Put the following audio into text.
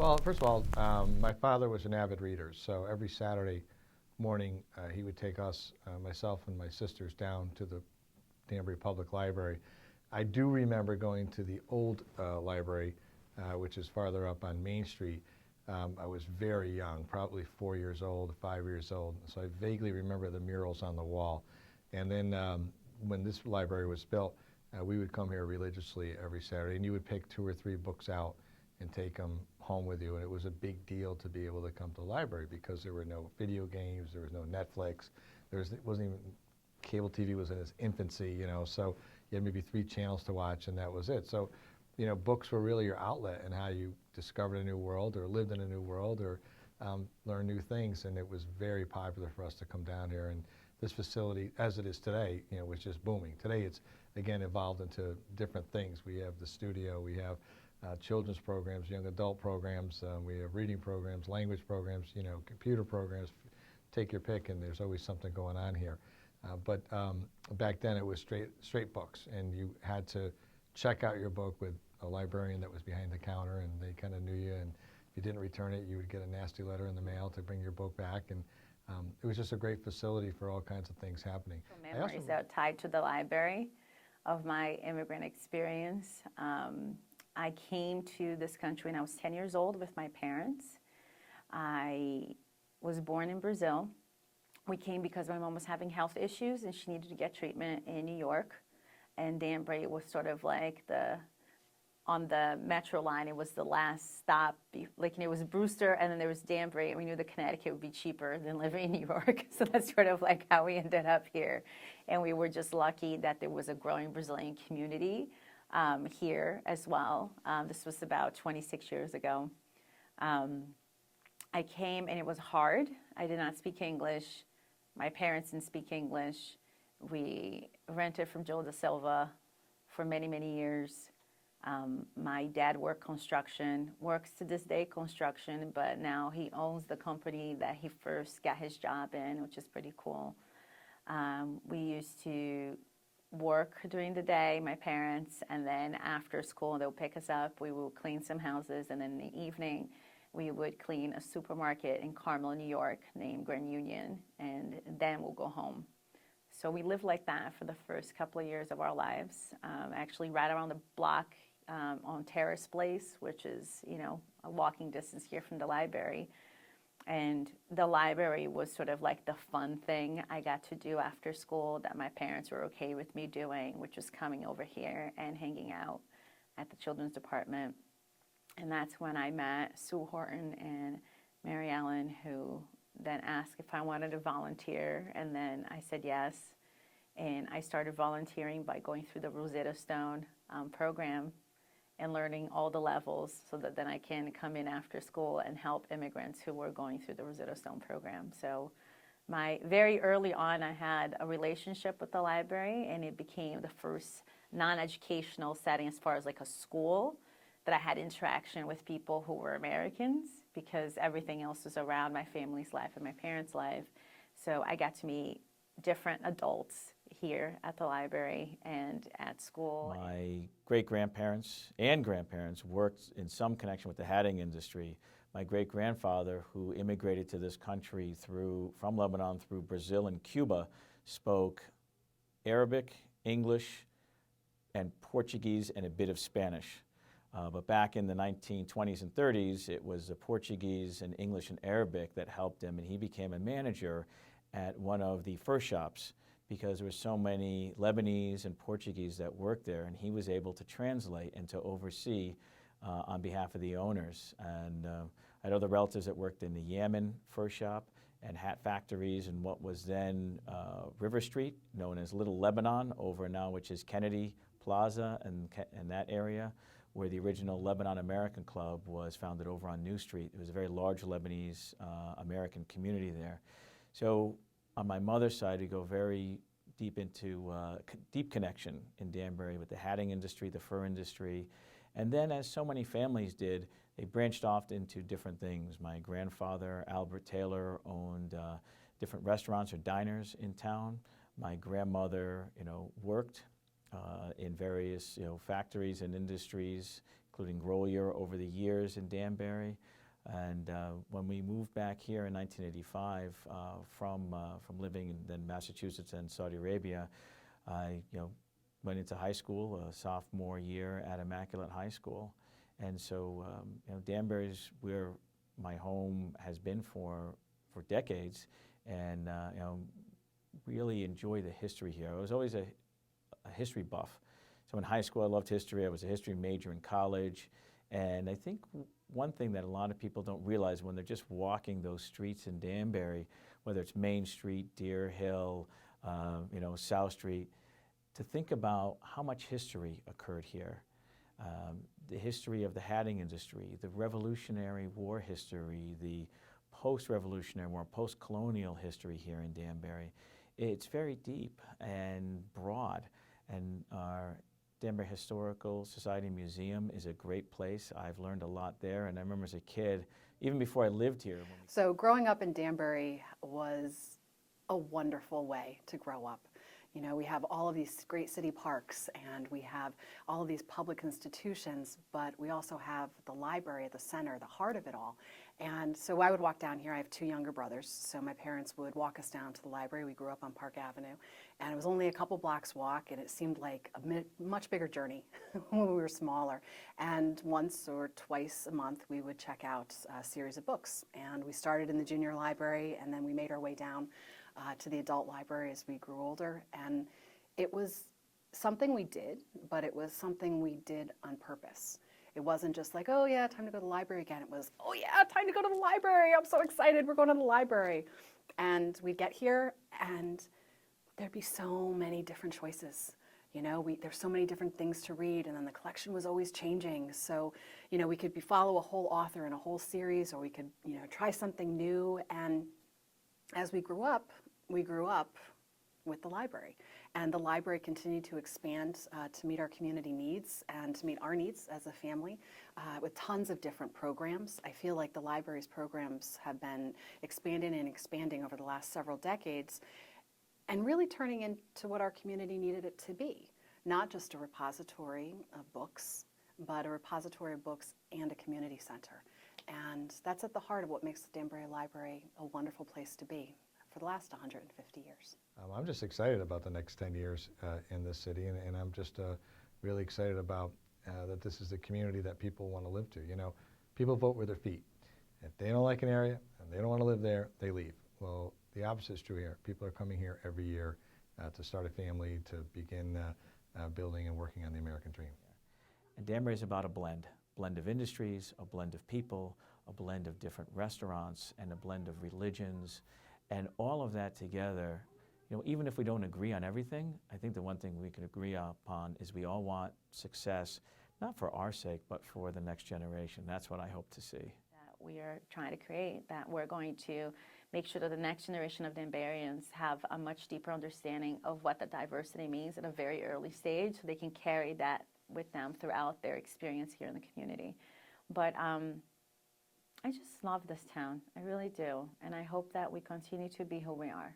Well, first of all, my father was an avid reader, so every Saturday morning he would take us, myself and my sisters, down to the Danbury Public Library. I do remember going to the old library, which is farther up on Main Street. I was very young, probably 4 years old, 5 years old, so I vaguely remember the murals on the wall. And then when this library was built, we would come here religiously every Saturday, and you would pick 2 or 3 books out and take them home with you. And it was a big deal to be able to come to the library because there were no video games, there was no Netflix, it wasn't even, cable TV was in its infancy, you know, so you had maybe 3 channels to watch and that was it. So, you know, books were really your outlet and how you discovered a new world or lived in a new world or learned new things. And it was very popular for us to come down here. And this facility, as it is today, you know, was just booming. Today it's, again, evolved into different things. We have the studio, we have children's programs, young adult programs, we have reading programs, language programs, you know, computer programs, take your pick, and there's always something going on here. But back then it was straight books, and you had to check out your book with a librarian that was behind the counter, and they kind of knew you, and if you didn't return it, you would get a nasty letter in the mail to bring your book back, and it was just a great facility for all kinds of things happening. Memories that are tied to the library of my immigrant experience. I came to this country when I was 10 years old with my parents. I was born in Brazil. We came because my mom was having health issues and she needed to get treatment in New York. And Danbury was sort of like on the metro line, it was the last stop. Like, it was Brewster and then there was Danbury, and we knew that Connecticut would be cheaper than living in New York. So that's sort of like how we ended up here. And we were just lucky that there was a growing Brazilian community here as well. This was about 26 years ago. I came and it was hard. I did not speak English. My parents didn't speak English. We rented from Joe da Silva for many, many years. My dad worked construction, works to this day construction, but now he owns the company that he first got his job in, which is pretty cool. We used to work during the day, my parents, and then after school they'll pick us up. We will clean some houses, and then in the evening we would clean a supermarket in Carmel, New York named Grand Union, and then we'll go home. So we lived like that for the first couple of years of our lives, actually right around the block on Terrace Place, which is, you know, a walking distance here from the library. And the library was sort of like the fun thing I got to do after school that my parents were okay with me doing, which was coming over here and hanging out at the children's department. And that's when I met Sue Horton and Mary Ellen, who then asked if I wanted to volunteer, and then I said yes. And I started volunteering by going through the Rosetta Stone program and learning all the levels so that then I can come in after school and help immigrants who were going through the Rosetta Stone program. So very early on, I had a relationship with the library, and it became the first non-educational setting as far as like a school that I had interaction with people who were Americans, because everything else was around my family's life and my parents' life. So I got to meet different adults here at the library and at school. My great-grandparents and grandparents worked in some connection with the hatting industry. My great-grandfather, who immigrated to this country from Lebanon through Brazil and Cuba, spoke Arabic, English, and Portuguese, and a bit of Spanish. But back in the 1920s and 30s, it was the Portuguese and English and Arabic that helped him, and he became a manager at one of the fur shops because there were so many Lebanese and Portuguese that worked there, and he was able to translate and to oversee on behalf of the owners. And I had other relatives that worked in the Yemen fur shop and hat factories in what was then River Street, known as Little Lebanon, over now, which is Kennedy Plaza and that area, where the original Lebanon American Club was founded over on New Street. It was a very large Lebanese American community there. So on my mother's side, we go very deep into deep connection in Danbury with the hatting industry, the fur industry. And then, as so many families did, they branched off into different things. My grandfather, Albert Taylor, owned different restaurants or diners in town. My grandmother, worked in various, factories and industries, including Grolier over the years in Danbury. And when we moved back here in 1985 from living in then Massachusetts and Saudi Arabia, I went into high school, a sophomore year at Immaculate High School. And so Danbury's where my home has been for decades, and really enjoy the history here. I was always a history buff. So in high school I loved history. I was a history major in college. And I think one thing that a lot of people don't realize when they're just walking those streets in Danbury, whether it's Main Street, Deer Hill, South Street, to think about how much history occurred here. The history of the hatting industry, the Revolutionary War history, the post-Revolutionary War, post-colonial history here in Danbury. It's very deep and broad, and our Danbury Historical Society Museum is a great place. I've learned a lot there, and I remember as a kid, even before I lived here. So growing up in Danbury was a wonderful way to grow up. You know, we have all of these great city parks, and we have all of these public institutions, but we also have the library at the center, the heart of it all. And so I would walk down here. I have two younger brothers, so my parents would walk us down to the library. We grew up on Park Avenue, and it was only a couple blocks walk, and it seemed like a much bigger journey when we were smaller. And once or twice a month, we would check out a series of books. And we started in the junior library, and then we made our way down to the adult library as we grew older. And it was something we did, but it was something we did on purpose. It wasn't just like, oh yeah, time to go to the library again. It was, oh yeah, time to go to the library. I'm so excited, we're going to the library. And we'd get here and there'd be so many different choices. You know, there's so many different things to read, and then the collection was always changing. So, you know, we could follow a whole author in a whole series, or we could, try something new. And as we grew up with the library. And the library continued to expand to meet our community needs and to meet our needs as a family with tons of different programs. I feel like the library's programs have been expanding and expanding over the last several decades and really turning into what our community needed it to be. Not just a repository of books, but a repository of books and a community center. And that's at the heart of what makes the Danbury Library a wonderful place to be for the last 150 years. I'm just excited about the next 10 years in this city, and I'm just really excited about that this is the community that people want to live to. You know, people vote with their feet. If they don't like an area and they don't want to live there, they leave. Well, the opposite is true here. People are coming here every year to start a family, to begin building and working on the American dream. And Danbury is about a blend of industries, a blend of people, a blend of different restaurants, and a blend of religions. And all of that together, even if we don't agree on everything, I think the one thing we can agree upon is we all want success, not for our sake, but for the next generation. That's what I hope to see. That we are trying to create, that we're going to make sure that the next generation of Danburyans have a much deeper understanding of what the diversity means at a very early stage, so they can carry that with them throughout their experience here in the community. But I just love this town. I really do. And I hope that we continue to be who we are.